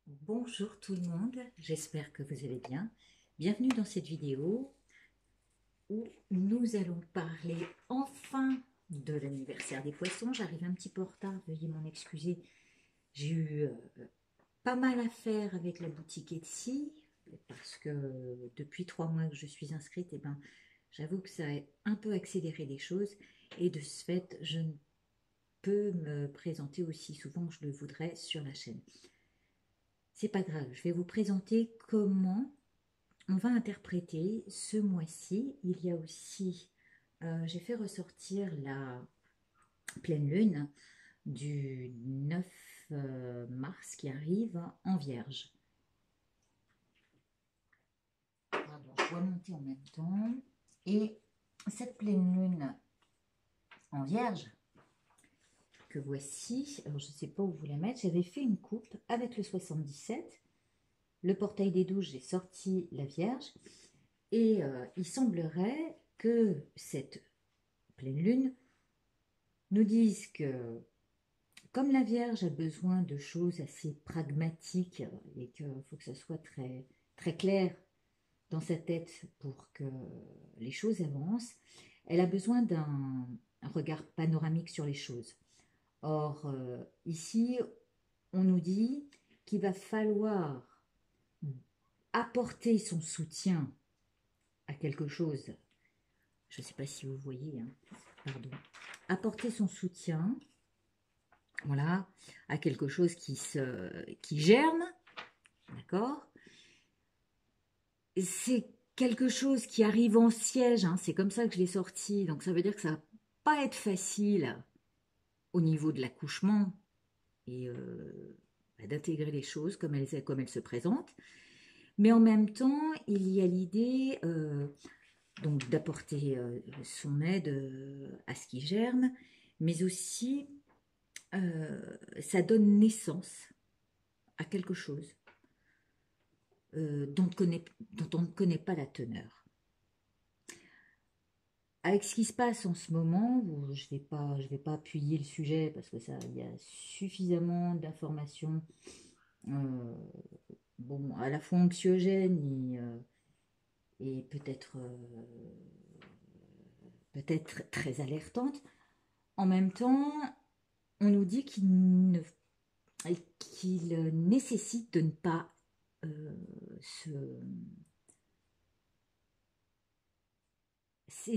Bonjour tout le monde, j'espère que vous allez bien. Bienvenue dans cette vidéo où nous allons parler enfin de l'anniversaire des poissons. J'arrive un petit peu en retard, veuillez m'en excuser. J'ai eu pas mal à faire avec la boutique Etsy parce que depuis 3 mois que je suis inscrite, j'avoue que ça a un peu accéléré les choses et de ce fait, je ne peux me présenter aussi souvent que je le voudrais sur la chaîne. C'est pas grave, je vais vous présenter comment on va interpréter ce mois-ci. Il y a aussi, j'ai fait ressortir la pleine lune du 9 mars qui arrive en Vierge. Pardon, je dois monter en même temps. Et cette pleine lune en Vierge que voici, alors je ne sais pas où vous la mettre, j'avais fait une coupe avec le 77. Le portail des douches, j'ai sorti la Vierge. Et il semblerait que cette pleine lune nous dise que comme la Vierge a besoin de choses assez pragmatiques et qu'il faut que ça soit très, très clair dans sa tête pour que les choses avancent, elle a besoin d'un regard panoramique sur les choses. Or, ici, on nous dit qu'il va falloir apporter son soutien à quelque chose. Je ne sais pas si vous voyez, hein, pardon. Apporter son soutien, voilà, à quelque chose qui germe, d'accord. C'est quelque chose qui arrive en siège, hein, c'est comme ça que je l'ai sorti, donc ça veut dire que ça va pas être facile au niveau de l'accouchement et d'intégrer les choses comme elles se présentent. Mais en même temps, il y a l'idée donc d'apporter son aide à ce qui germe, mais aussi ça donne naissance à quelque chose dont on ne connaît pas la teneur. Avec ce qui se passe en ce moment, je vais pas appuyer le sujet parce que ça, il y a suffisamment d'informations, euh, bon, à la fois anxiogènes et peut-être très alertantes. En même temps, on nous dit qu'il nécessite de ne pas se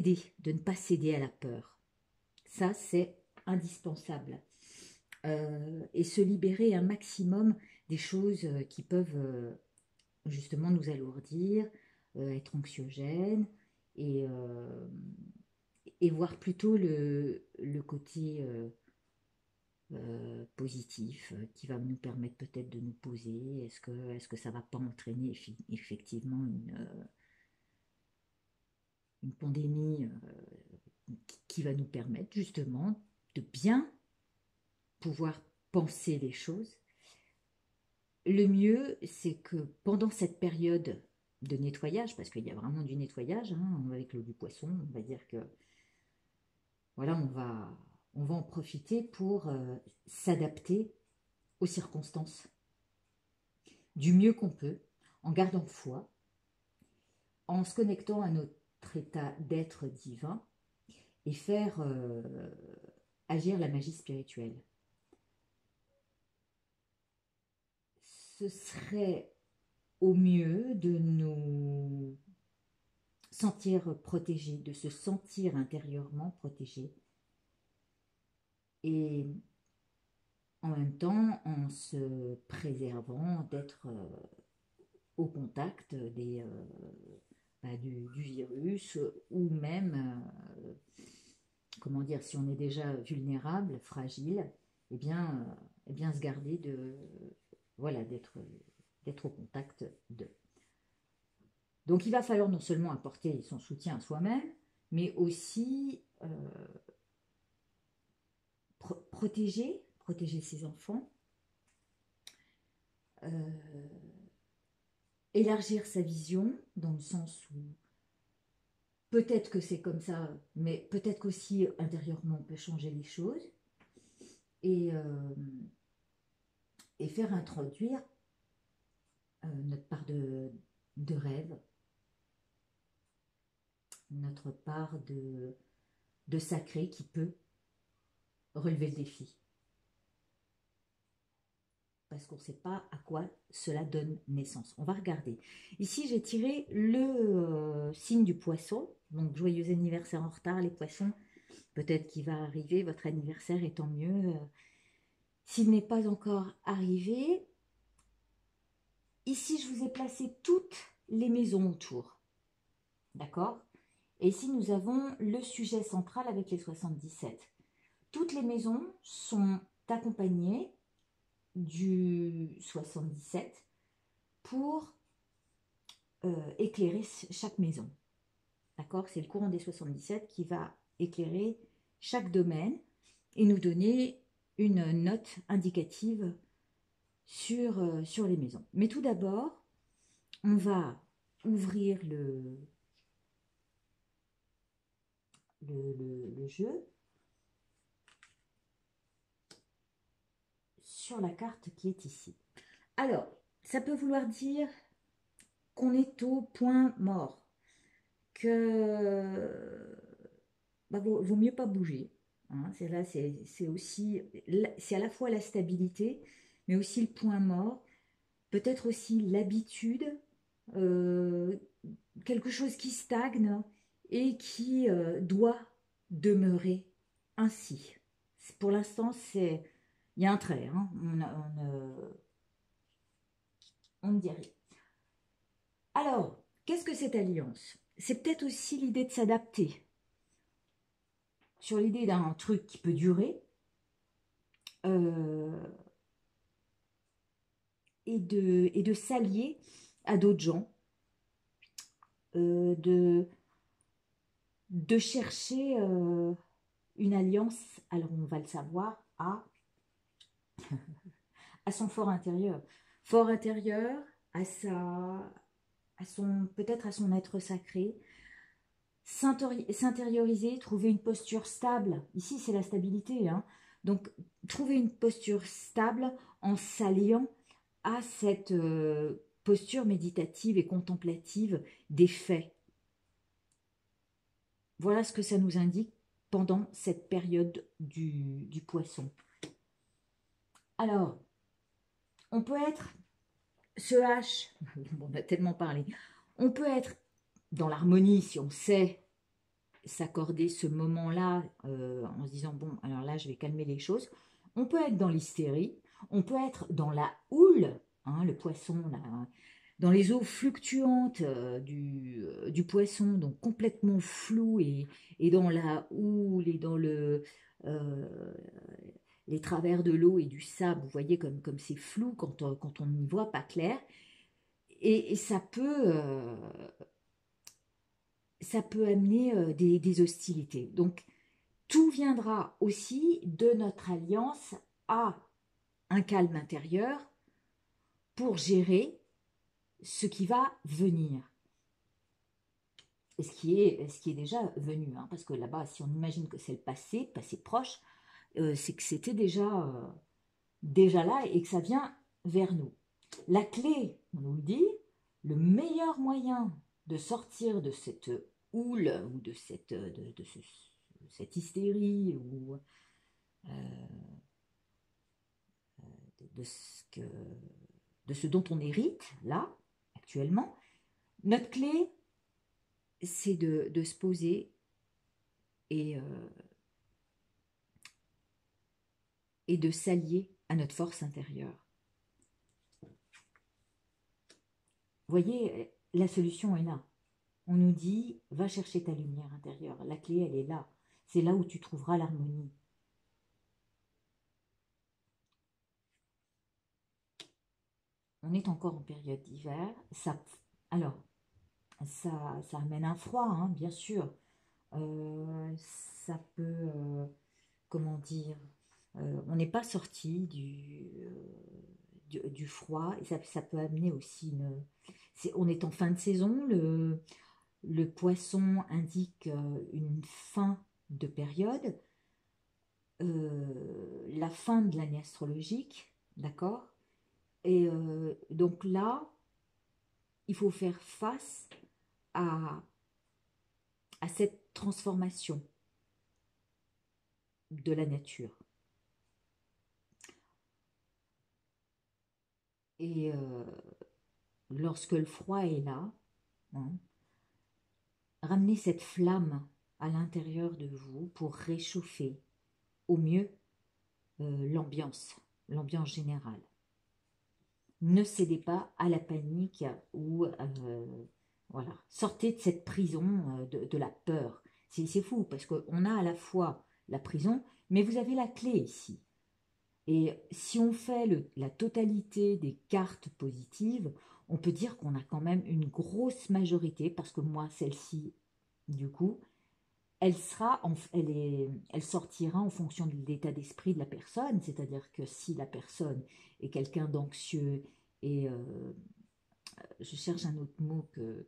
de ne pas céder à la peur. Ça, c'est indispensable. Et se libérer un maximum des choses qui peuvent justement nous alourdir, être anxiogènes et, euh, et voir plutôt le côté positif qui va nous permettre peut-être de nous poser. Est-ce que ça ne va pas entraîner effectivement une pandémie qui va nous permettre justement de bien pouvoir penser les choses. Le mieux, c'est que pendant cette période de nettoyage, parce qu'il y a vraiment du nettoyage, hein, avec l'eau du poisson, on va dire que voilà, on va en profiter pour s'adapter aux circonstances du mieux qu'on peut, en gardant foi, en se connectant à notre état d'être divin et faire agir la magie spirituelle. Ce serait au mieux de nous sentir protégés, de se sentir intérieurement protégés et en même temps en se préservant d'être au contact du virus ou même, comment dire, si on est déjà vulnérable, fragile, eh bien se garder voilà, d'être au contact d'eux. Donc il va falloir non seulement apporter son soutien à soi-même, mais aussi protéger ses enfants, élargir sa vision dans le sens où peut-être que c'est comme ça, mais peut-être qu'aussi intérieurement on peut changer les choses et, euh, et faire introduire notre part de rêve, notre part de sacré qui peut relever le défi. Parce qu'on ne sait pas à quoi cela donne naissance. On va regarder. Ici, j'ai tiré le signe du poisson. Donc, joyeux anniversaire en retard, les poissons. Peut-être qu'il va arriver, votre anniversaire, et tant mieux. S'il n'est pas encore arrivé, ici, je vous ai placé toutes les maisons autour. D'accord? Et ici, nous avons le sujet central avec les 77. Toutes les maisons sont accompagnées du 77 pour éclairer chaque maison. D'accord? C'est le courant des 77 qui va éclairer chaque domaine et nous donner une note indicative sur les maisons. Mais tout d'abord, on va ouvrir le jeu sur la carte qui est ici. Alors, ça peut vouloir dire qu'on est au point mort, que vaut mieux pas bouger. Hein, c'est aussi, c'est à la fois la stabilité, mais aussi le point mort, peut-être aussi l'habitude, quelque chose qui stagne et qui doit demeurer ainsi. Pour l'instant, il y a un trait, hein, on ne dit rien. Alors, qu'est-ce que cette alliance? C'est peut-être aussi l'idée de s'adapter sur l'idée d'un truc qui peut durer et de s'allier à d'autres gens, de chercher une alliance, alors on va le savoir, à son fort intérieur. Fort intérieur, peut-être à son être sacré, s'intérioriser, trouver une posture stable. Ici, c'est la stabilité. Hein. Donc, trouver une posture stable en s'alliant à cette posture méditative et contemplative des faits. Voilà ce que ça nous indique pendant cette période du poisson. Alors, on peut être, ce H, on a tellement parlé, on peut être dans l'harmonie si on sait s'accorder ce moment-là en se disant, bon, alors là, je vais calmer les choses. On peut être dans l'hystérie, on peut être dans la houle, hein, le poisson, là, dans les eaux fluctuantes du poisson, donc complètement flou et dans la houle et dans les travers de l'eau et du sable, vous voyez comme c'est flou quand on n'y voit pas clair. Et ça peut amener des hostilités. Donc, tout viendra aussi de notre alliance à un calme intérieur pour gérer ce qui va venir. Et ce qui est déjà venu, hein, parce que là-bas, si on imagine que c'est le passé proche, c'est que c'était déjà là et que ça vient vers nous. La clé, on nous le dit, le meilleur moyen de sortir de cette houle ou de cette hystérie ou de ce dont on hérite là, actuellement, notre clé, c'est de se poser et de s'allier à notre force intérieure. Vous voyez, la solution est là. On nous dit, va chercher ta lumière intérieure. La clé, elle est là. C'est là où tu trouveras l'harmonie. On est encore en période d'hiver. Alors, ça amène un froid, hein, bien sûr. Ça peut, comment dire, on n'est pas sorti du froid. Et ça peut amener aussi on est en fin de saison. Le poisson indique une fin de période, la fin de l'année astrologique, d'accord? Et donc là, il faut faire face à, à cette transformation de la nature. Et lorsque le froid est là, hein, ramenez cette flamme à l'intérieur de vous pour réchauffer au mieux l'ambiance générale. Ne cédez pas à la panique ou voilà, sortez de cette prison de la peur. C'est fou parce qu'on a à la fois la prison, mais vous avez la clé ici. Et si on fait la totalité des cartes positives, on peut dire qu'on a quand même une grosse majorité, parce que moi, celle-ci, du coup, elle sortira en fonction de l'état d'esprit de la personne, c'est-à-dire que si la personne est quelqu'un d'anxieux et je cherche un autre mot euh,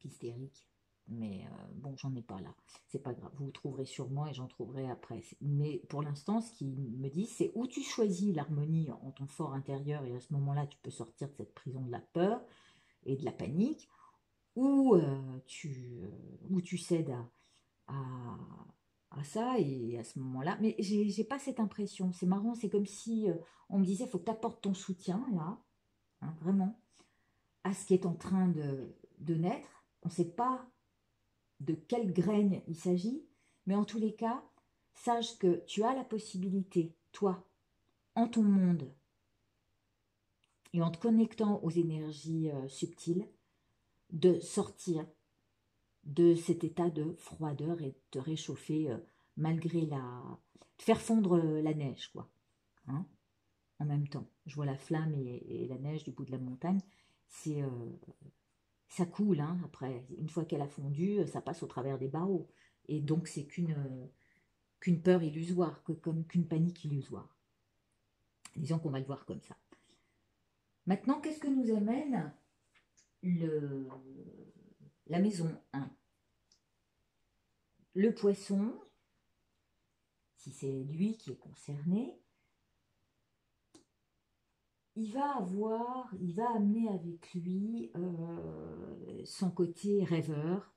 hystérique, mais bon, j'en ai pas là, c'est pas grave, vous trouverez sur moi et j'en trouverai après. Mais pour l'instant, ce qui me dit, c'est où tu choisis l'harmonie en ton fort intérieur et à ce moment-là, tu peux sortir de cette prison de la peur et de la panique, ou tu cèdes à ça et à ce moment-là. Mais j'ai pas cette impression. C'est marrant, c'est comme si on me disait, il faut que tu apportes ton soutien là, hein, vraiment, à ce qui est en train de naître. On ne sait pas de quelle graine il s'agit, mais en tous les cas, sache que tu as la possibilité, toi, en ton monde, et en te connectant aux énergies subtiles, de sortir de cet état de froideur et de te réchauffer malgré de faire fondre la neige, quoi. Hein, en même temps, je vois la flamme et la neige du bout de la montagne. C'est ça coule, hein, après. Une fois qu'elle a fondu, ça passe au travers des barreaux. Et donc, c'est qu'une peur illusoire, qu'une panique illusoire. Disons qu'on va le voir comme ça. Maintenant, qu'est-ce que nous amène la maison 1? Le poisson, si c'est lui qui est concerné, il va amener avec lui son côté rêveur,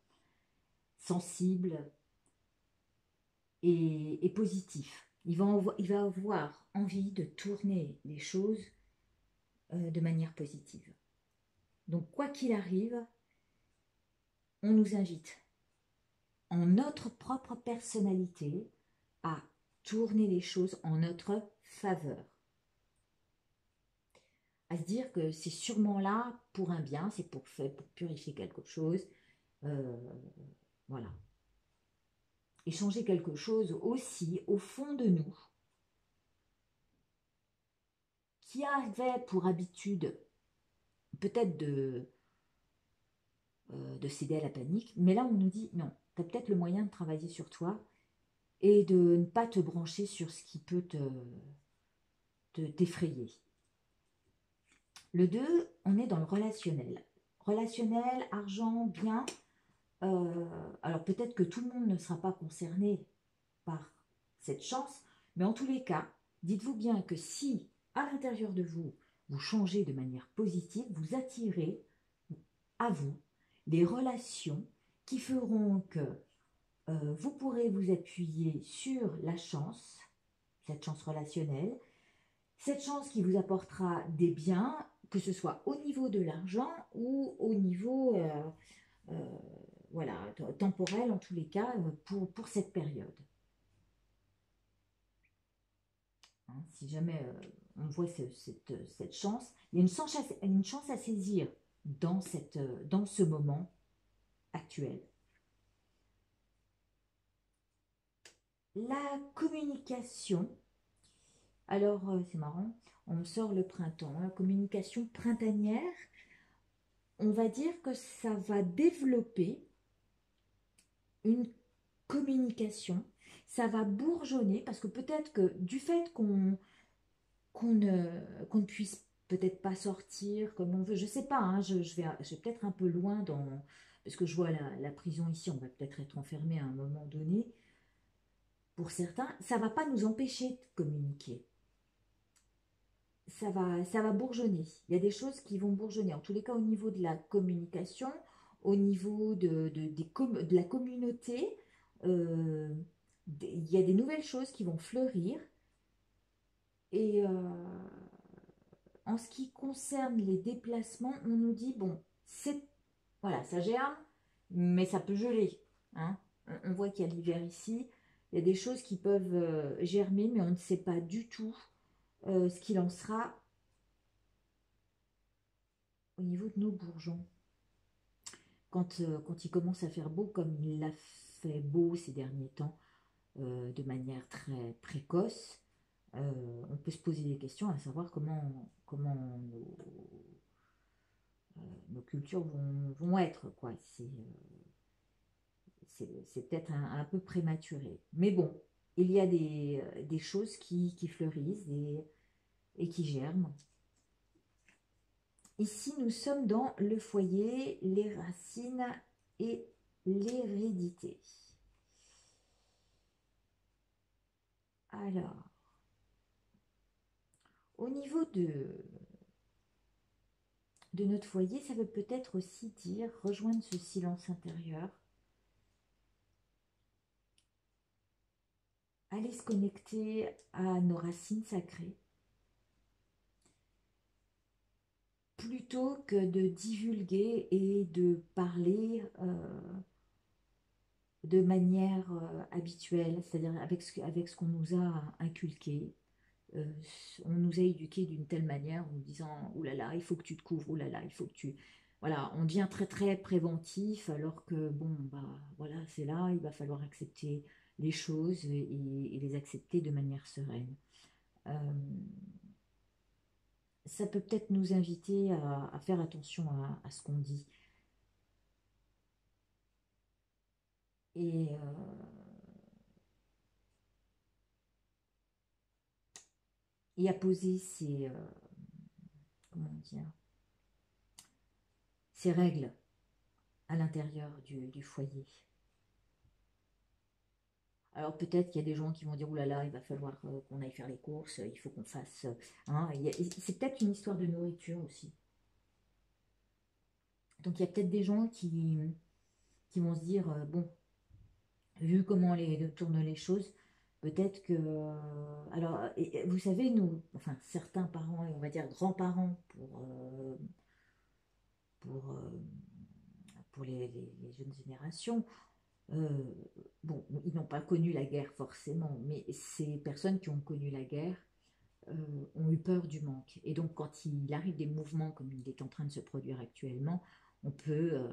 sensible et positif. Il va avoir envie de tourner les choses de manière positive. Donc, quoi qu'il arrive, on nous invite, en notre propre personnalité, à tourner les choses en notre faveur. À se dire que c'est sûrement là pour un bien, c'est pour purifier quelque chose. Euh, voilà. Et changer quelque chose aussi au fond de nous, qui avait pour habitude peut-être de céder à la panique, mais là on nous dit non, tu as peut-être le moyen de travailler sur toi et de ne pas te brancher sur ce qui peut t'effrayer. Le 2, on est dans le relationnel. Relationnel, argent, bien. Alors peut-être que tout le monde ne sera pas concerné par cette chance, mais en tous les cas, dites-vous bien que si, à l'intérieur de vous, vous changez de manière positive, vous attirez à vous les relations qui feront que vous pourrez vous appuyer sur la chance, cette chance relationnelle, cette chance qui vous apportera des biens, que ce soit au niveau de l'argent ou au niveau euh, voilà, temporel, en tous les cas, pour cette période. Hein, si jamais on voit cette chance, il y a une chance à saisir dans ce moment actuel. La communication, alors c'est marrant, on me sort le printemps, la communication printanière, on va dire que ça va développer une communication, ça va bourgeonner, parce que peut-être que du fait qu'on ne puisse peut-être pas sortir comme on veut, je sais pas, hein, je vais peut-être un peu loin parce que je vois la prison ici, on va peut-être être enfermé à un moment donné. pour certains, ça ne va pas nous empêcher de communiquer. Ça va bourgeonner. Il y a des choses qui vont bourgeonner. En tous les cas, au niveau de la communication, au niveau de la communauté, euh, il y a des nouvelles choses qui vont fleurir. Et en ce qui concerne les déplacements, on nous dit, bon, voilà, ça germe, mais ça peut geler. Hein. On voit qu'il y a l'hiver ici. Il y a des choses qui peuvent germer, mais on ne sait pas du tout ce qu'il en sera au niveau de nos bourgeons. Quand il commence à faire beau, comme il l'a fait beau ces derniers temps, de manière très précoce, on peut se poser des questions à savoir comment nos cultures vont être, quoi. C'est peut-être un peu prématuré. Mais bon, il y a des choses qui fleurissent et qui germent. Ici, nous sommes dans le foyer, les racines et l'hérédité. Alors, au niveau de notre foyer, ça veut peut-être aussi dire rejoindre ce silence intérieur, aller se connecter à nos racines sacrées, plutôt que de divulguer et de parler de manière habituelle, c'est-à-dire avec ce qu'on nous a inculqué. On nous a éduqués d'une telle manière en nous disant « Ouh là là, il faut que tu te couvres, ouh là là, il faut que tu… » Voilà, on devient très très préventif alors que bon, bah voilà, c'est là, il va falloir accepter les choses et les accepter de manière sereine. Euh, Ça peut peut-être nous inviter à faire attention à ce qu'on dit. Et à poser comment dire, ces règles à l'intérieur du foyer. Alors peut-être qu'il y a des gens qui vont dire « Ouh là là, il va falloir qu'on aille faire les courses, il faut qu'on fasse… Hein, c'est peut-être une histoire de nourriture aussi. Donc il y a peut-être des gens qui vont se dire bon, vu comment tournent les choses, peut-être que… alors, vous savez, nous, enfin certains parents, et on va dire grands-parents pour, euh, pour les jeunes générations, euh, bon, ils n'ont pas connu la guerre forcément, mais ces personnes qui ont connu la guerre ont eu peur du manque. Et donc, quand il arrive des mouvements comme il est en train de se produire actuellement, on peut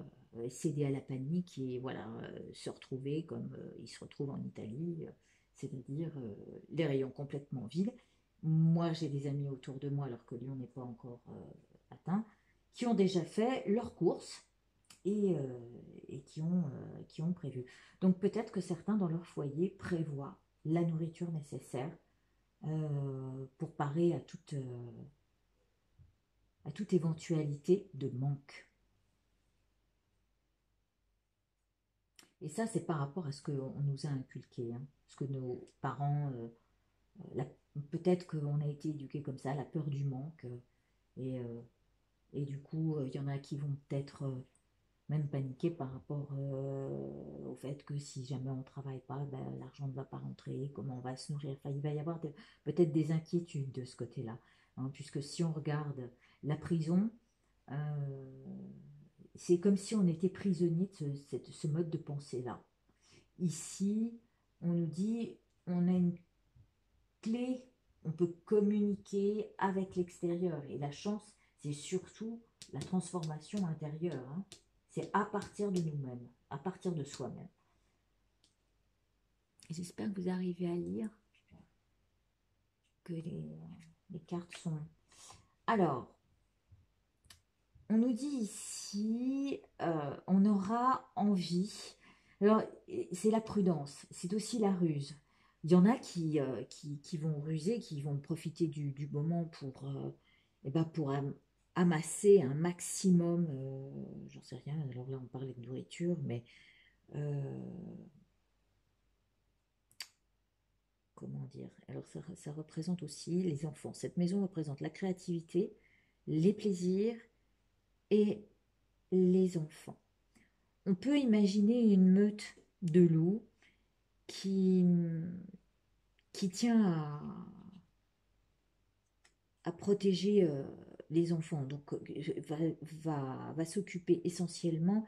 céder à la panique et voilà, se retrouver comme il se retrouve en Italie, c'est-à-dire les rayons complètement vides. Moi, j'ai des amis autour de moi, alors que Lyon n'est pas encore atteint, qui ont déjà fait leurs courses et qui ont prévu. Donc peut-être que certains dans leur foyer prévoient la nourriture nécessaire pour parer à toute éventualité de manque. Et ça, c'est par rapport à ce qu'on nous a inculqué, hein, ce que nos parents, peut-être qu'on a été éduqués comme ça, la peur du manque, et, euh, et du coup, il y en a qui vont peut-être même paniquer par rapport au fait que si jamais on ne travaille pas, ben, l'argent ne va pas rentrer, comment on va se nourrir. Enfin, il va y avoir peut-être des inquiétudes de ce côté-là, hein, puisque si on regarde la prison, c'est comme si on était prisonnier de ce mode de pensée-là. Ici, on nous dit, on a une clé, on peut communiquer avec l'extérieur. Et la chance, c'est surtout la transformation intérieure. Hein. C'est à partir de nous-mêmes, à partir de soi-même. J'espère que vous arrivez à lire, que les cartes sont… Alors, on nous dit ici, on aura envie. Alors, c'est la prudence, c'est aussi la ruse. Il y en a qui vont ruser, qui vont profiter du moment pour amasser un maximum, j'en sais rien, alors là on parlait de nourriture, mais comment dire? Alors ça représente aussi les enfants. Cette maison représente la créativité, les plaisirs et les enfants. On peut imaginer une meute de loups qui, qui tient à protéger les enfants. Donc, va s'occuper essentiellement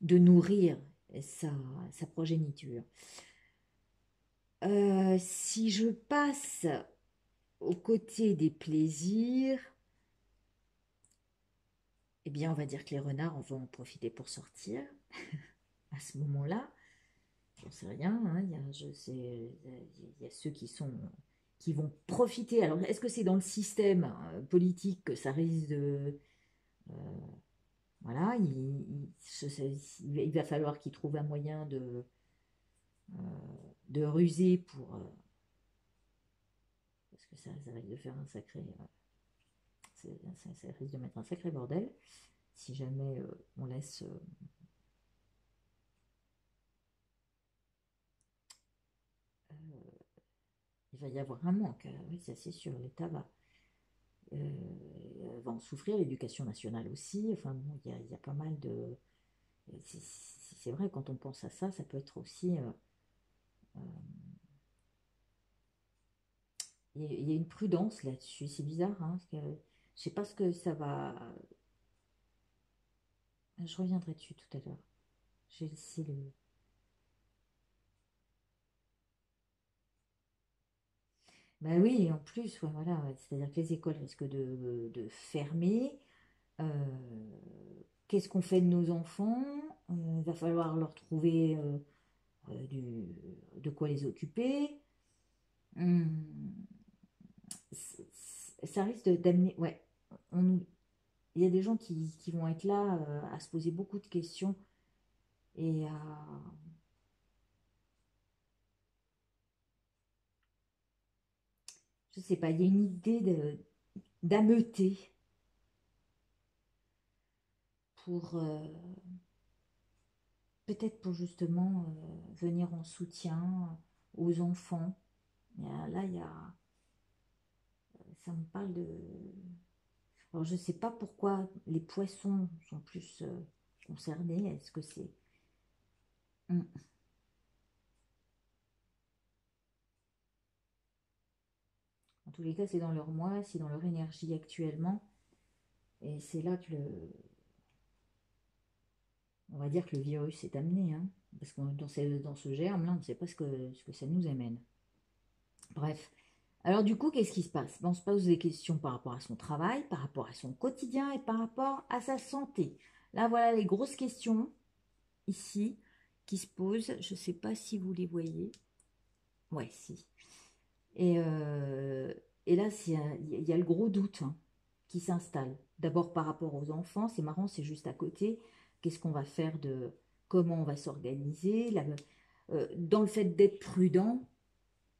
de nourrir sa, sa progéniture. Si je passe aux côtés des plaisirs, eh bien, on va dire que les renards vont en profiter pour sortir à ce moment-là. J'en sais rien, hein, il y a ceux qui vont profiter. Alors, est-ce que c'est dans le système politique que ça risque de... euh, voilà, il va falloir qu'ils trouvent un moyen euh, de ruser pour... parce que ça risque de faire un sacré... ça risque de mettre un sacré bordel si jamais on laisse... il va y avoir un manque, oui, ça c'est sûr, l'État va en souffrir, l'éducation nationale aussi, enfin bon, il y a pas mal de... C'est vrai, quand on pense à ça, ça peut être aussi... euh, il y a une prudence là-dessus, c'est bizarre, hein, parce que je sais pas ce que ça va... Je reviendrai dessus tout à l'heure. J'ai laissé le... Ben oui, en plus, ouais, voilà, c'est-à-dire que les écoles risquent de fermer. Euh, Qu'est-ce qu'on fait de nos enfants? Il va falloir leur trouver de quoi les occuper. Hum, ça risque d'amener... Ouais, on- il y a des gens qui vont être là à se poser beaucoup de questions et à... Je sais pas, il y a une idée d'ameuter pour... peut-être pour justement venir en soutien aux enfants. Là, il y a... Ça me parle de... Alors, je ne sais pas pourquoi les poissons sont plus concernés. Est-ce que c'est... Hmm. En tous les cas, c'est dans leur moi, c'est dans leur énergie actuellement. Et c'est là que on va dire que le virus est amené. Hein, parce que dans ce germe-là, on ne sait pas ce que ça nous amène. Bref. Alors du coup, qu'est-ce qui se passe? Ben, on se pose des questions par rapport à son travail, par rapport à son quotidien et par rapport à sa santé. Là, voilà les grosses questions ici qui se posent. Je ne sais pas si vous les voyez. Ouais, si. Et, euh, et là, il y a le gros doute hein, qui s'installe. D'abord par rapport aux enfants, c'est marrant, c'est juste à côté. Qu'est-ce qu'on va faire de... Comment on va s'organiser dans le fait d'être prudent,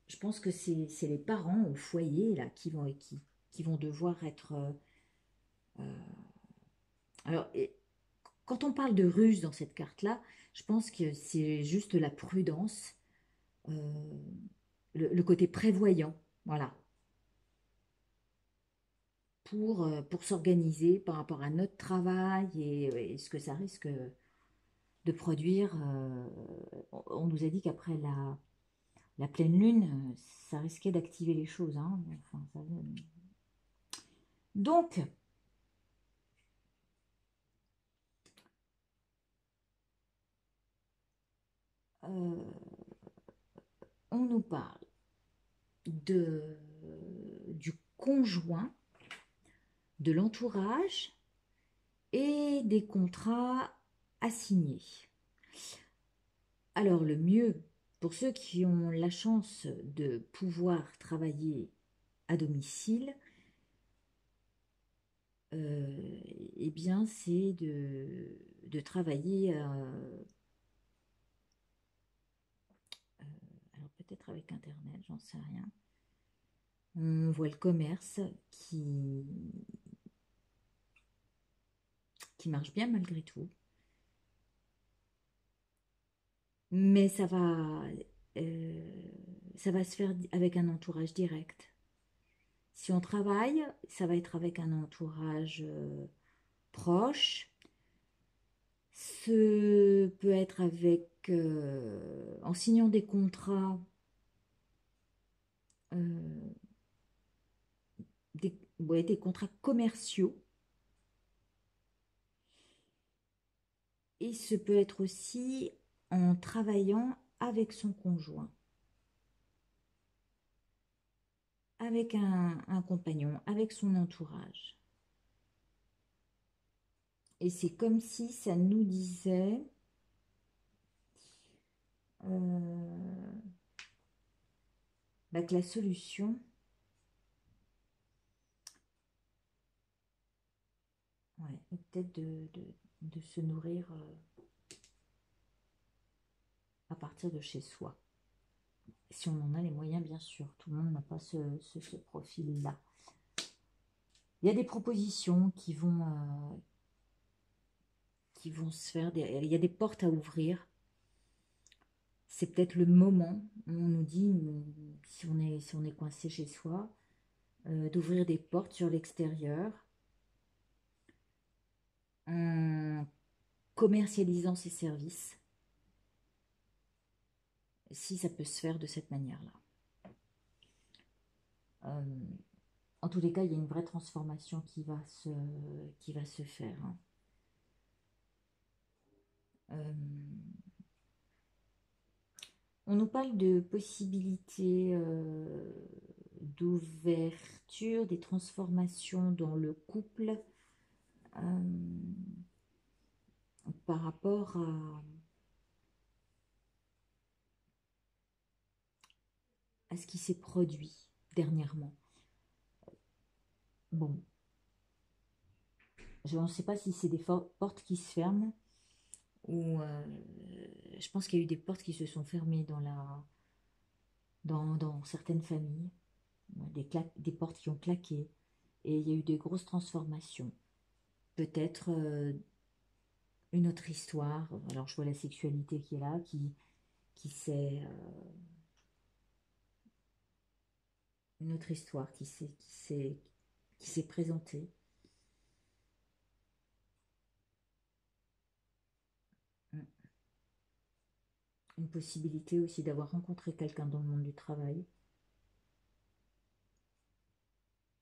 je pense que c'est les parents au foyer là, qui vont devoir être... alors, quand on parle de ruse dans cette carte-là, je pense que c'est juste la prudence, euh, le côté prévoyant. Voilà. Pour s'organiser par rapport à notre travail et ce que ça risque de produire. On nous a dit qu'après la pleine lune, ça risquait d'activer les choses. Hein. Enfin, donc, euh, on nous parle du conjoint, de l'entourage et des contrats à signer. Alors, le mieux, pour ceux qui ont la chance de pouvoir travailler à domicile, eh bien, c'est de travailler, alors peut-être avec Internet, j'en sais rien. On voit le commerce qui marche bien malgré tout. Mais ça va... ça va se faire avec un entourage direct. Si on travaille, ça va être avec un entourage proche. Ce peut être avec, en signant des contrats, euh, ouais, des contrats commerciaux. Et ce peut être aussi en travaillant avec son conjoint, avec un compagnon, avec son entourage. Et c'est comme si ça nous disait que la solution, ouais, est peut-être de se nourrir à partir de chez soi. Si on en a les moyens, bien sûr. Tout le monde n'a pas ce profil-là. Il y a des propositions qui vont se faire. Il y a des portes à ouvrir. C'est peut-être le moment où on nous dit, si on est coincé chez soi, d'ouvrir des portes sur l'extérieur en commercialisant ses services, si ça peut se faire de cette manière-là. En tous les cas, il y a une vraie transformation qui va se faire. Hein. On nous parle de possibilités d'ouverture, des transformations dans le couple par rapport à ce qui s'est produit dernièrement. Bon, je ne sais pas si c'est des portes qui se ferment ou je pense qu'il y a eu des portes qui se sont fermées dans certaines familles, des portes qui ont claqué et il y a eu des grosses transformations. Peut-être une autre histoire. Alors je vois la sexualité qui est là, qui s'est une autre histoire qui s'est présentée. Une possibilité aussi d'avoir rencontré quelqu'un dans le monde du travail.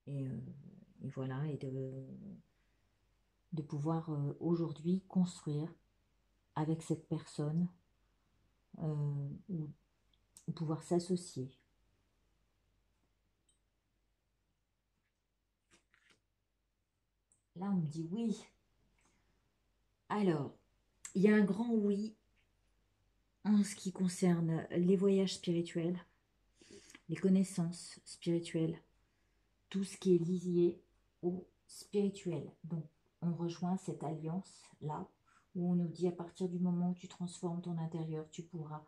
Et voilà, et de pouvoir aujourd'hui construire avec cette personne ou pouvoir s'associer. Là, on me dit oui. Alors, il y a un grand oui en ce qui concerne les voyages spirituels, les connaissances spirituelles, tout ce qui est lié au spirituel. Donc, on rejoint cette alliance-là, où on nous dit à partir du moment où tu transformes ton intérieur, tu pourras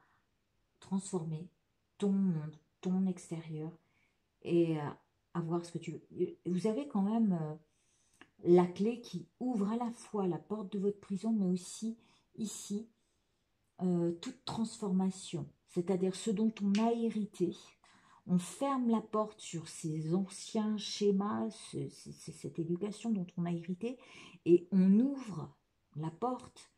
transformer ton monde, ton extérieur, et avoir ce que tu veux. Vous avez quand même la clé qui ouvre à la fois la porte de votre prison, mais aussi ici, toute transformation, c'est-à-dire ce dont on a hérité. On ferme la porte sur ces anciens schémas, cette éducation dont on a hérité, et on ouvre la porte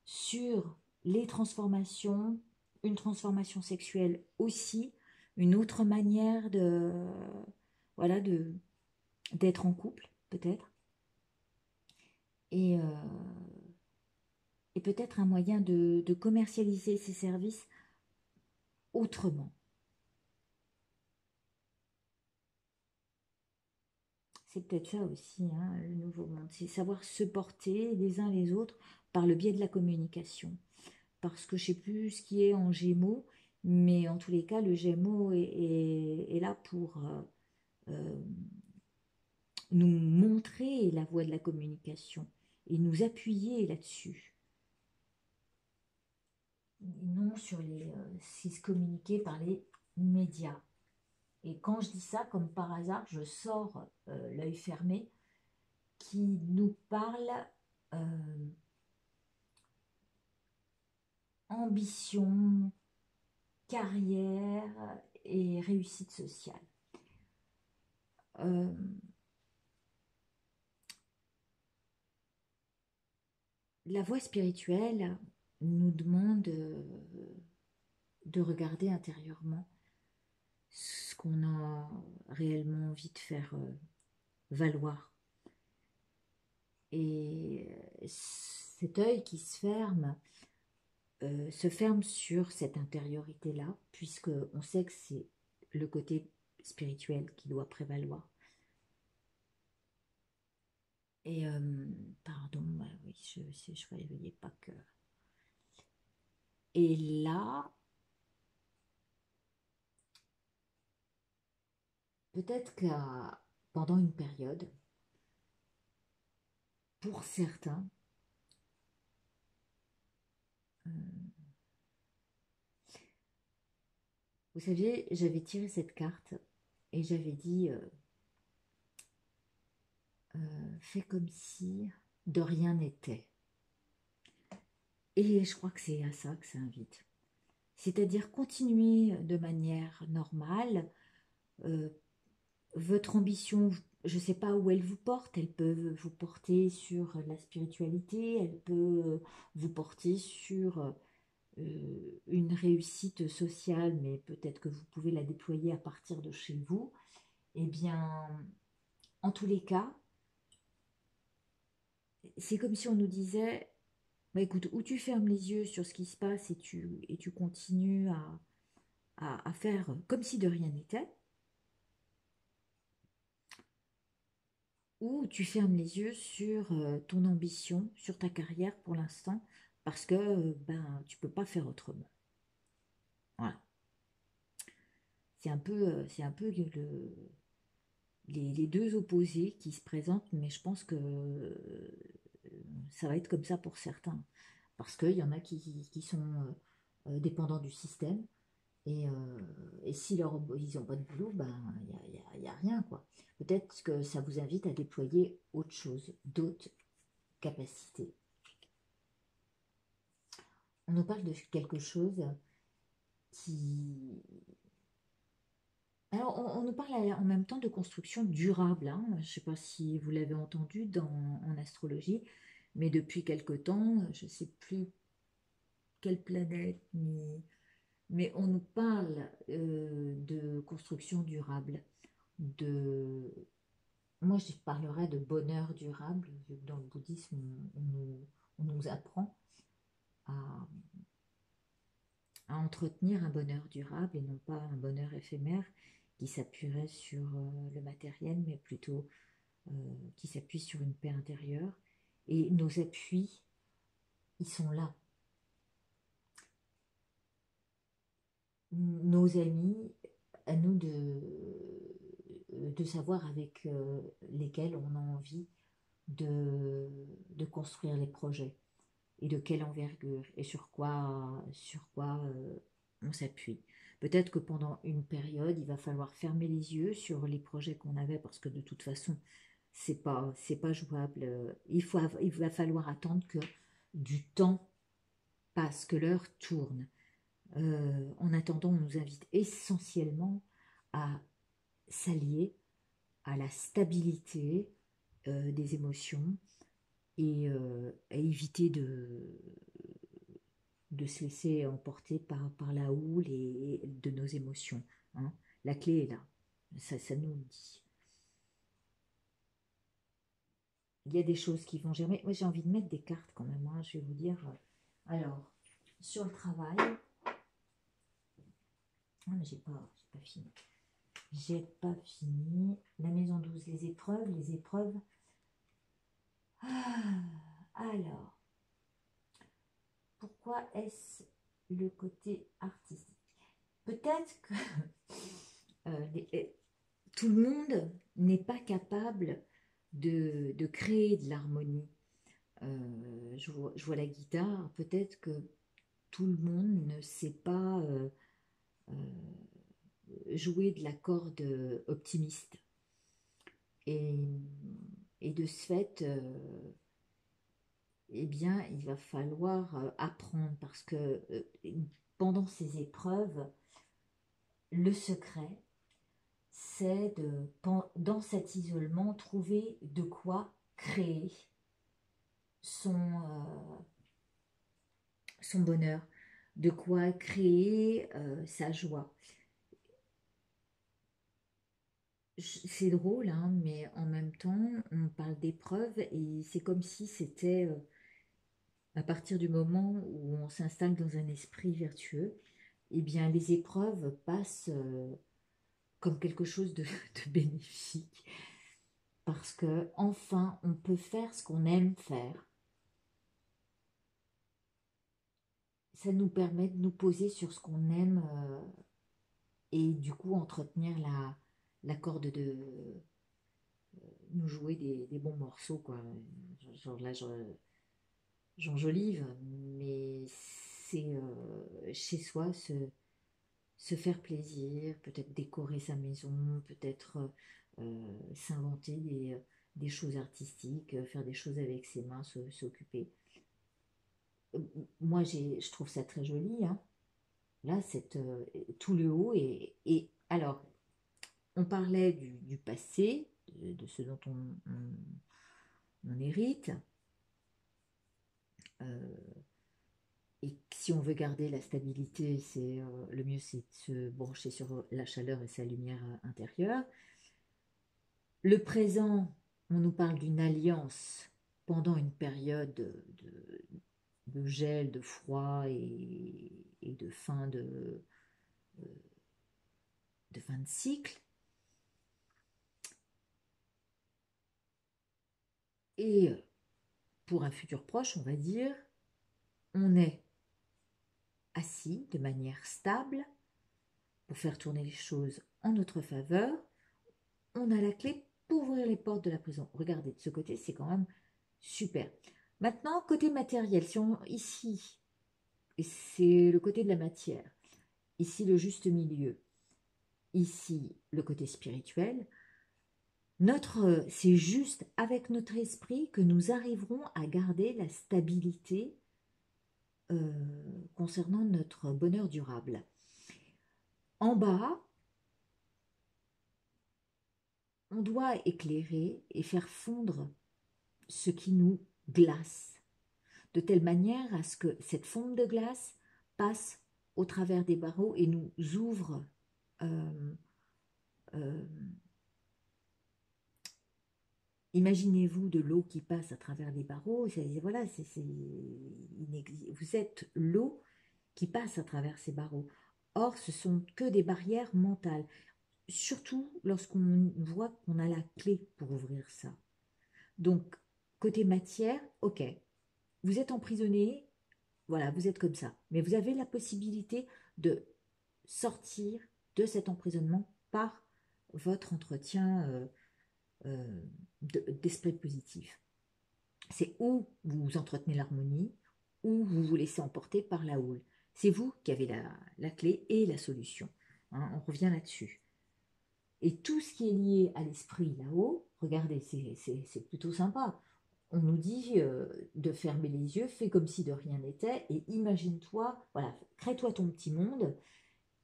sur les transformations, une transformation sexuelle aussi, une autre manière voilà, d'être en couple, peut-être, et peut-être un moyen de commercialiser ces services autrement. C'est peut-être ça aussi, hein, le nouveau monde, c'est savoir se porter les uns les autres par le biais de la communication. Parce que je ne sais plus ce qui est en Gémeaux, mais en tous les cas, le Gémeaux est là pour nous montrer la voie de la communication et nous appuyer là-dessus. Non sur ce qui se communiquait par les médias. Et quand je dis ça, comme par hasard, je sors l'œil fermé qui nous parle ambition, carrière et réussite sociale. Euh, la voie spirituelle nous demande de regarder intérieurement ce qu'on a réellement envie de faire valoir. Et cet œil qui se ferme sur cette intériorité-là, puisque on sait que c'est le côté spirituel qui doit prévaloir. Et pardon, bah oui, je voyais pas que. Et là, peut-être que pendant une période, pour certains, euh, vous saviez, j'avais tiré cette carte et j'avais dit fais comme si de rien n'était. Et je crois que c'est à ça que ça invite. C'est-à-dire continuer de manière normale. euh, Votre ambition, je ne sais pas où elle vous porte. Elle peut vous porter sur la spiritualité, elle peut vous porter sur une réussite sociale, mais peut-être que vous pouvez la déployer à partir de chez vous. Eh bien, en tous les cas, c'est comme si on nous disait, bah écoute, ou tu fermes les yeux sur ce qui se passe et tu continues à faire comme si de rien n'était, ou tu fermes les yeux sur ton ambition, sur ta carrière pour l'instant, parce que ben, tu peux pas faire autrement. Voilà. C'est un peu les deux opposés qui se présentent, mais je pense que ça va être comme ça pour certains. Parce qu'il y en a qui sont dépendants du système, et si ils n'ont pas de boulot, ben, y a rien, quoi. Peut-être que ça vous invite à déployer autre chose, d'autres capacités. On nous parle de quelque chose qui... Alors, on nous parle en même temps de construction durable, hein. Je ne sais pas si vous l'avez entendu en astrologie, mais depuis quelque temps, je ne sais plus quelle planète, mais on nous parle de construction durable, de... Moi, je parlerais de bonheur durable, vu que dans le bouddhisme, on nous apprend à, à entretenir un bonheur durable et non pas un bonheur éphémère qui s'appuierait sur le matériel, mais plutôt qui s'appuie sur une paix intérieure. Et nos appuis, ils sont là. Nos amis, à nous de savoir avec lesquels on a envie de construire les projets et de quelle envergure et sur quoi on s'appuie. Peut-être que pendant une période, il va falloir fermer les yeux sur les projets qu'on avait parce que de toute façon, c'est pas jouable. Il va falloir attendre que du temps passe, que l'heure tourne. En attendant, on nous invite essentiellement à s'allier à la stabilité des émotions et à éviter de se laisser emporter par la houle et de nos émotions, hein. La clé est là, ça nous le dit. Il y a des choses qui vont germer. Moi, j'ai envie de mettre des cartes quand même, hein, je vais vous dire. Alors, sur le travail, ah, mais j'ai pas fini. J'ai pas fini. La maison 12, les épreuves, les épreuves. Ah, alors, pourquoi est-ce le côté artistique? Peut-être que tout le monde n'est pas capable de créer de l'harmonie. Je vois la guitare, peut-être que tout le monde ne sait pas euh, jouer de la corde optimiste. Et, et de ce fait, eh bien, il va falloir apprendre parce que pendant ces épreuves, le secret, c'est dans cet isolement, trouver de quoi créer son, son bonheur, de quoi créer sa joie. C'est drôle, hein, mais en même temps, on parle d'épreuves et c'est comme si c'était à partir du moment où on s'installe dans un esprit vertueux, eh bien les épreuves passent comme quelque chose de bénéfique parce que enfin on peut faire ce qu'on aime faire. Ça nous permet de nous poser sur ce qu'on aime et du coup entretenir la corde de nous jouer des bons morceaux, quoi. Genre là, j'enjolive, mais c'est chez soi se faire plaisir, peut-être décorer sa maison, peut-être s'inventer des choses artistiques, faire des choses avec ses mains, s'occuper. Moi, je trouve ça très joli, hein. Là, tout le haut alors, on parlait du passé, de ce dont on hérite. Et si on veut garder la stabilité, le mieux, c'est de se brancher sur la chaleur et sa lumière intérieure. Le présent, on nous parle d'une alliance pendant une période de gel, de froid et de fin de cycle. Et pour un futur proche, on va dire, on est assis de manière stable pour faire tourner les choses en notre faveur. On a la clé pour ouvrir les portes de la prison. Regardez, de ce côté, c'est quand même super. Maintenant, côté matériel, ici, c'est le côté de la matière, ici le juste milieu, ici le côté spirituel, c'est juste avec notre esprit que nous arriverons à garder la stabilité concernant notre bonheur durable. En bas, on doit éclairer et faire fondre ce qui nous glace, de telle manière à ce que cette fonte de glace passe au travers des barreaux et nous ouvre euh, imaginez-vous de l'eau qui passe à travers les barreaux, voilà, vous êtes l'eau qui passe à travers ces barreaux. Or, ce sont que des barrières mentales, surtout lorsqu'on voit qu'on a la clé pour ouvrir ça. Donc, côté matière, ok, vous êtes emprisonné, voilà, vous êtes comme ça. Mais vous avez la possibilité de sortir de cet emprisonnement par votre entretien d'esprit positif. C'est où vous entretenez l'harmonie, ou vous vous laissez emporter par la houle. C'est vous qui avez la clé et la solution. Hein, on revient là-dessus. Et tout ce qui est lié à l'esprit là-haut, regardez, c'est plutôt sympa. On nous dit de fermer les yeux, fais comme si de rien n'était, et imagine-toi, voilà, crée-toi ton petit monde.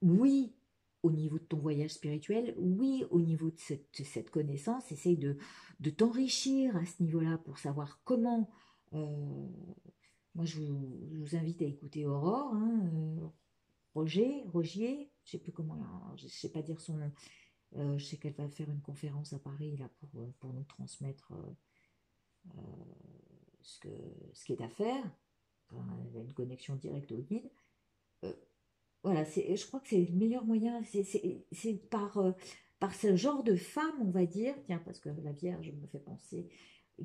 Oui, au niveau de ton voyage spirituel, oui, au niveau de cette connaissance, essaye de t'enrichir à ce niveau-là pour savoir comment. Moi, je vous invite à écouter Aurore, hein, Rogier, je sais plus comment, je sais pas dire son nom. Je sais qu'elle va faire une conférence à Paris là pour nous transmettre ce, que, ce qui est à faire. Enfin, elle a une connexion directe au guide. Euh, voilà, je crois que c'est le meilleur moyen. C'est par ce genre de femme, on va dire, tiens, parce que la Vierge me fait penser,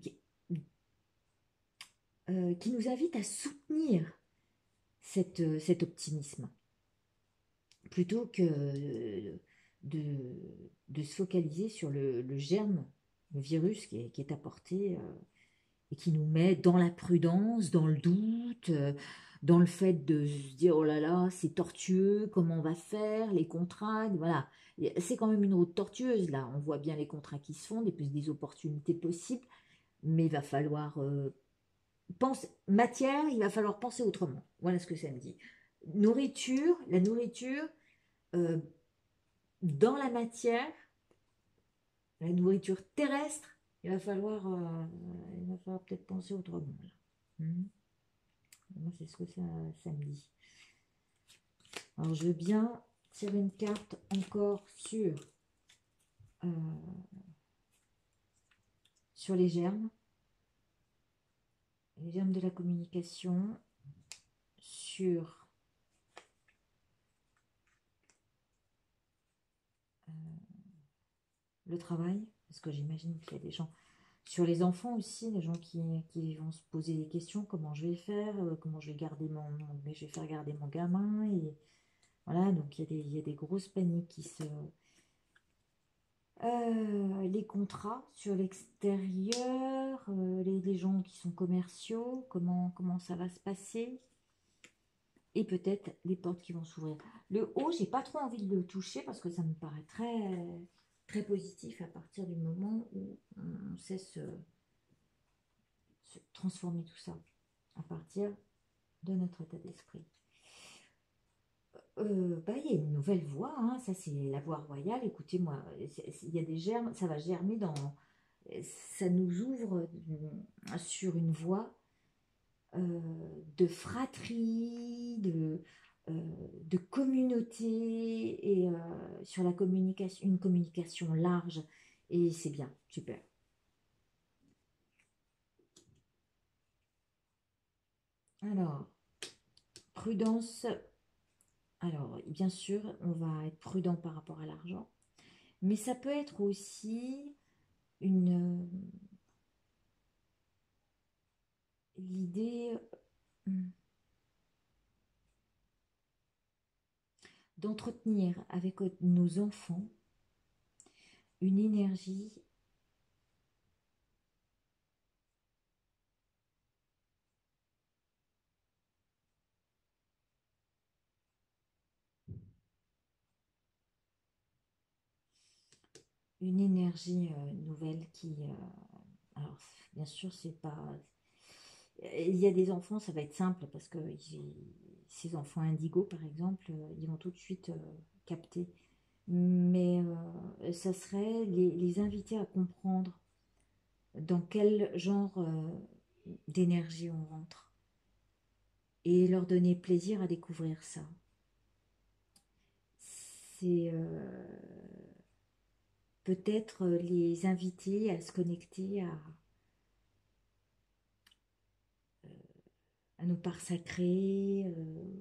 qui, qui nous invite à soutenir cet optimisme, plutôt que de, de se focaliser sur le germe, le virus qui est apporté et qui nous met dans la prudence, dans le doute, dans le fait de se dire oh là là, c'est tortueux, comment on va faire, les contraintes, voilà. C'est quand même une route tortueuse là, on voit bien les contrats qui se font, des opportunités possibles, mais il va falloir matière, il va falloir penser autrement. Voilà ce que ça me dit. La nourriture, dans la matière, la nourriture terrestre, il va falloir peut-être penser autrement. Là. Moi, c'est ce que ça me dit. Alors, je veux bien tirer une carte encore euh, sur les germes de la communication, sur le travail, parce que j'imagine qu'il y a des gens, sur les enfants aussi, les gens qui vont se poser des questions, comment je vais faire, comment je vais garder mais je vais faire garder mon gamin, et voilà, donc il y a des grosses paniques qui se... les contrats sur l'extérieur, les gens qui sont commerciaux, comment ça va se passer, et peut-être les portes qui vont s'ouvrir. Le haut, j'ai pas trop envie de le toucher parce que ça me paraît très positif à partir du moment où on sait se transformer tout ça à partir de notre état d'esprit. Il y a une nouvelle voie, hein, ça c'est la voie royale. Écoutez-moi, il y a des germes, ça va germer ça nous ouvre sur une voie de fratrie, de communauté et sur la communication, une communication large. Et c'est bien, super. Alors, prudence. Alors, bien sûr, on va être prudent par rapport à l'argent, mais ça peut être aussi une l'idée d'entretenir avec nos enfants une énergie nouvelle alors bien sûr c'est pas il y a des enfants ça va être simple parce que ces enfants indigos par exemple ils vont tout de suite capter, mais ça serait les inviter à comprendre dans quel genre d'énergie on rentre et leur donner plaisir à découvrir ça. C'est peut-être les inviter à se connecter à nos parts sacrées,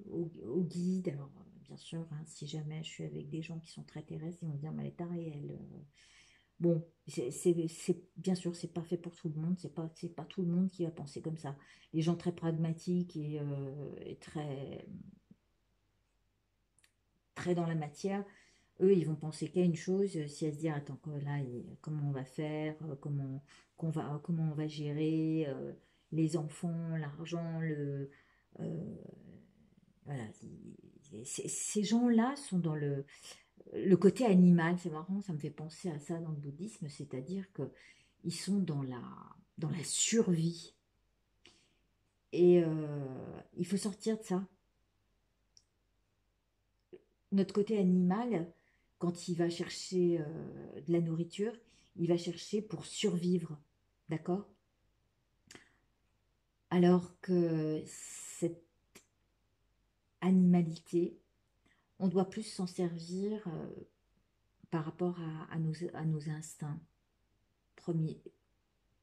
aux guides. Alors, bien sûr, hein, si jamais je suis avec des gens qui sont très terrestres, ils vont me dire, mais elle est tarée, elle. Bon, bien sûr, c'est pas fait pour tout le monde, c'est pas tout le monde qui va penser comme ça. Les gens très pragmatiques et très dans la matière, eux, ils vont penser qu'à une chose, si elles se disent, attends, là, comment on va faire, comment on va gérer les enfants, l'argent, euh, voilà. Ces gens-là sont dans le côté animal, c'est marrant, ça me fait penser à ça dans le bouddhisme, c'est-à-dire que ils sont dans la survie. Et il faut sortir de ça. Notre côté animal, quand il va chercher de la nourriture, il va chercher pour survivre. D'accord? Alors que cette animalité, on doit plus s'en servir par rapport à nos instincts premiers.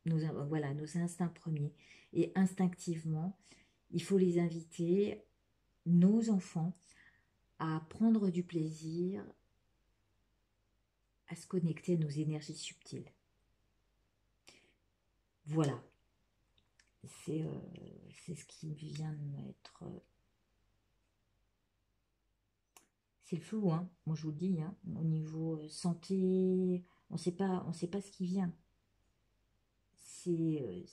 Voilà, nos instincts premiers. Et instinctivement, il faut les inviter, nos enfants, à prendre du plaisir, à se connecter à nos énergies subtiles. Voilà, c'est ce qui vient de m'être... c'est le flou, hein. Moi je vous le dis, hein. Au niveau santé, on sait pas ce qui vient. C'est...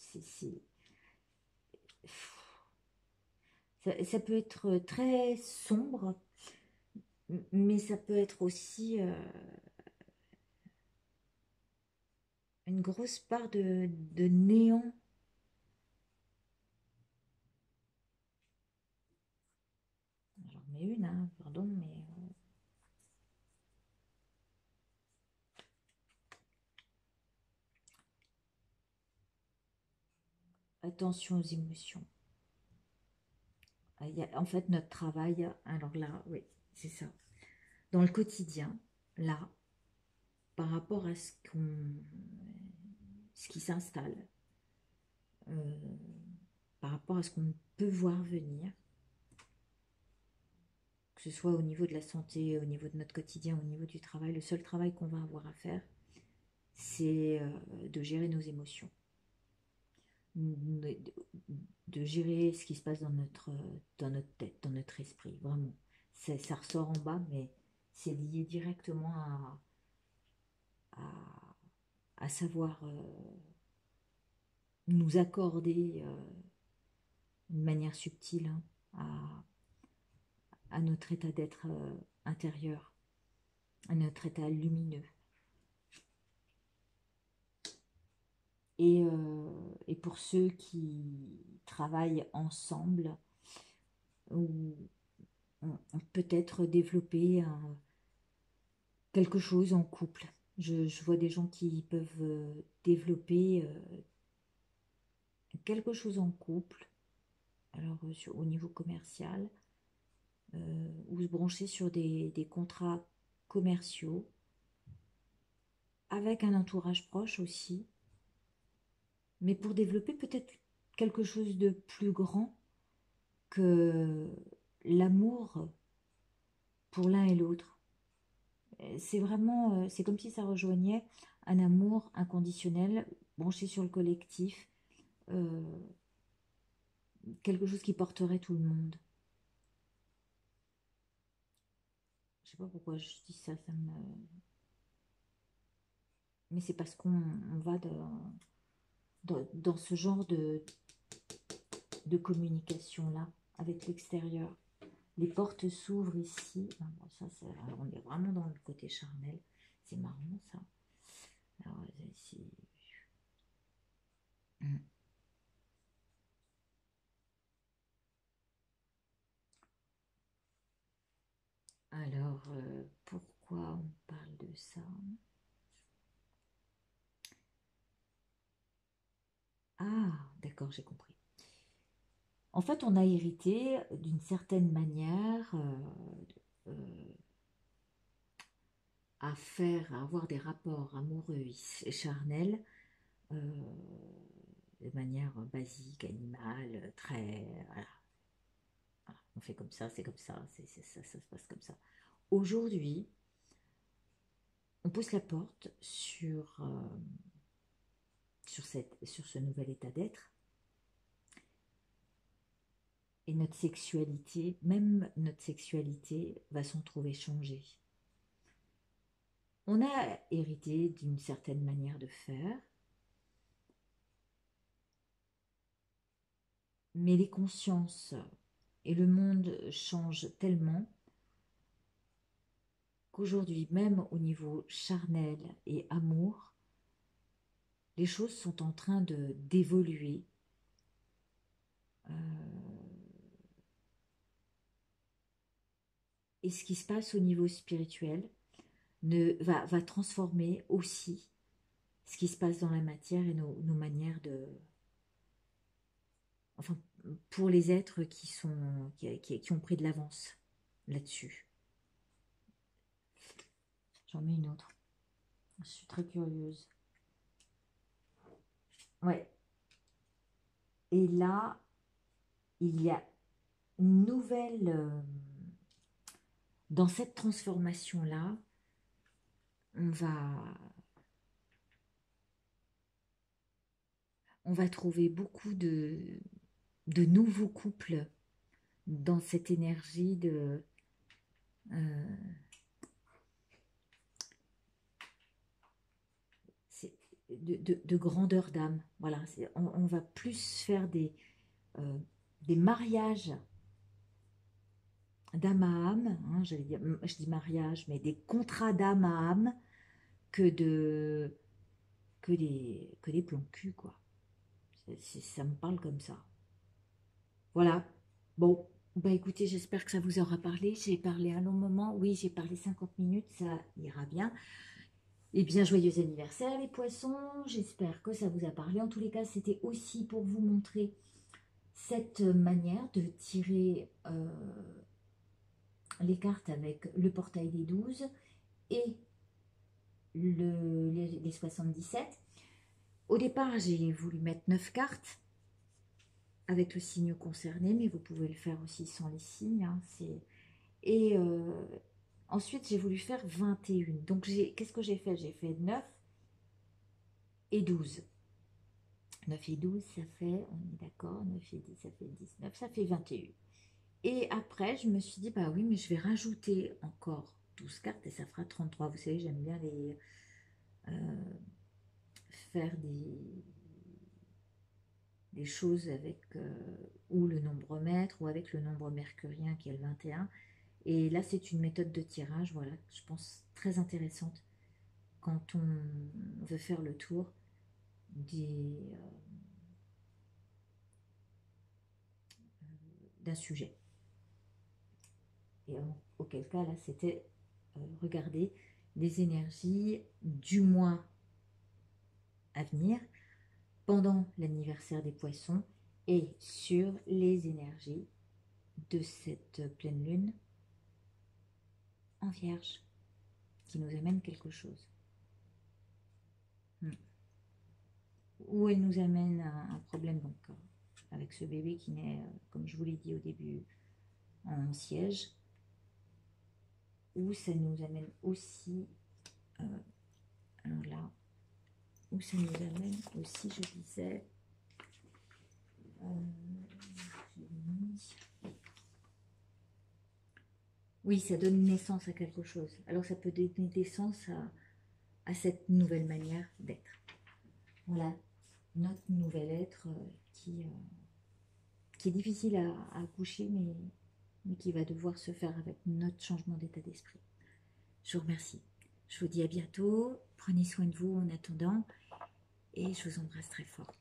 Ça peut être très sombre, mais ça peut être aussi une grosse part de néant. J'en remets une, hein, pardon, mais attention aux émotions. En fait, notre travail, alors là, oui, c'est ça. Dans le quotidien, là, par rapport à ce qui s'installe, par rapport à ce qu'on peut voir venir, que ce soit au niveau de la santé, au niveau de notre quotidien, au niveau du travail, le seul travail qu'on va avoir à faire, c'est de gérer nos émotions, de gérer ce qui se passe dans notre tête, dans notre esprit, vraiment. Ça ressort en bas, mais c'est lié directement à savoir nous accorder d'une manière subtile à notre état d'être intérieur, à notre état lumineux. Et pour ceux qui travaillent ensemble, ou on peut-être développer quelque chose en couple. Je vois des gens qui peuvent développer quelque chose en couple, alors au niveau commercial, ou se brancher sur des contrats commerciaux, avec un entourage proche aussi, mais pour développer peut-être quelque chose de plus grand que l'amour pour l'un et l'autre. C'est vraiment, c'est comme si ça rejoignait un amour inconditionnel, branché sur le collectif, quelque chose qui porterait tout le monde. Je sais pas pourquoi je dis ça, mais c'est parce qu'on va dans ce genre de communication-là avec l'extérieur. Les portes s'ouvrent ici. Ah, bon, ça, alors on est vraiment dans le côté charnel. C'est marrant, ça. Alors, ici... Alors, pourquoi on parle de ça? Ah, d'accord, j'ai compris. En fait, on a hérité d'une certaine manière à avoir des rapports amoureux et charnels de manière basique, animale, très... Voilà. Voilà, on fait comme ça, c'est comme ça, ça se passe comme ça. Aujourd'hui, on pousse la porte sur ce nouvel état d'être. Et notre sexualité, même notre sexualité, va s'en trouver changée. On a hérité d'une certaine manière de faire, mais les consciences et le monde changent tellement qu'aujourd'hui, même au niveau charnel et amour, les choses sont en train d'évoluer. Et ce qui se passe au niveau spirituel va transformer aussi ce qui se passe dans la matière et nos manières de... Enfin, pour les êtres qui ont pris de l'avance là-dessus. J'en mets une autre. Je suis très curieuse. Ouais. Et là, il y a une nouvelle... dans cette transformation-là, on va trouver beaucoup de nouveaux couples dans cette énergie de grandeur d'âme. Voilà, on va plus faire des mariages d'âme à âme, hein, j'allais dire, je dis mariage, mais des contrats d'âme à âme que des plans cul, quoi. Ça me parle comme ça. Voilà. Bon, bah écoutez, j'espère que ça vous aura parlé. J'ai parlé un long moment. Oui, j'ai parlé 50 minutes, ça ira bien. Eh bien, joyeux anniversaire les poissons, j'espère que ça vous a parlé. En tous les cas, c'était aussi pour vous montrer cette manière de tirer les cartes avec le portail des 12 et les 77. Au départ, j'ai voulu mettre 9 cartes avec le signe concerné, mais vous pouvez le faire aussi sans les signes. Hein, et ensuite, j'ai voulu faire 21. Donc, qu'est-ce que j'ai fait? J'ai fait 9 et 12. 9 et 12, ça fait, on est d'accord, 9 et 10, ça fait 19, ça fait 21. Et après, je me suis dit, bah oui, mais je vais rajouter encore 12 cartes et ça fera 33. Vous savez, j'aime bien faire des choses avec ou le nombre mètre ou avec le nombre mercurien qui est le 21. Et là, c'est une méthode de tirage, voilà, je pense très intéressante quand on veut faire le tour d'un sujet. Et auquel cas, là, c'était regarder les énergies du mois à venir pendant l'anniversaire des poissons et sur les énergies de cette pleine lune en vierge qui nous amène quelque chose. Ou elle nous amène un problème donc, avec ce bébé qui naît, comme je vous l'ai dit au début, en siège, ou ça nous amène aussi, alors là, où ça nous amène aussi, je disais, oui, ça donne naissance à quelque chose. Alors ça peut donner naissance à cette nouvelle manière d'être. Voilà, notre nouvel être qui est difficile à accoucher, mais qui va devoir se faire avec notre changement d'état d'esprit. Je vous remercie. Je vous dis à bientôt. Prenez soin de vous en attendant et je vous embrasse très fort.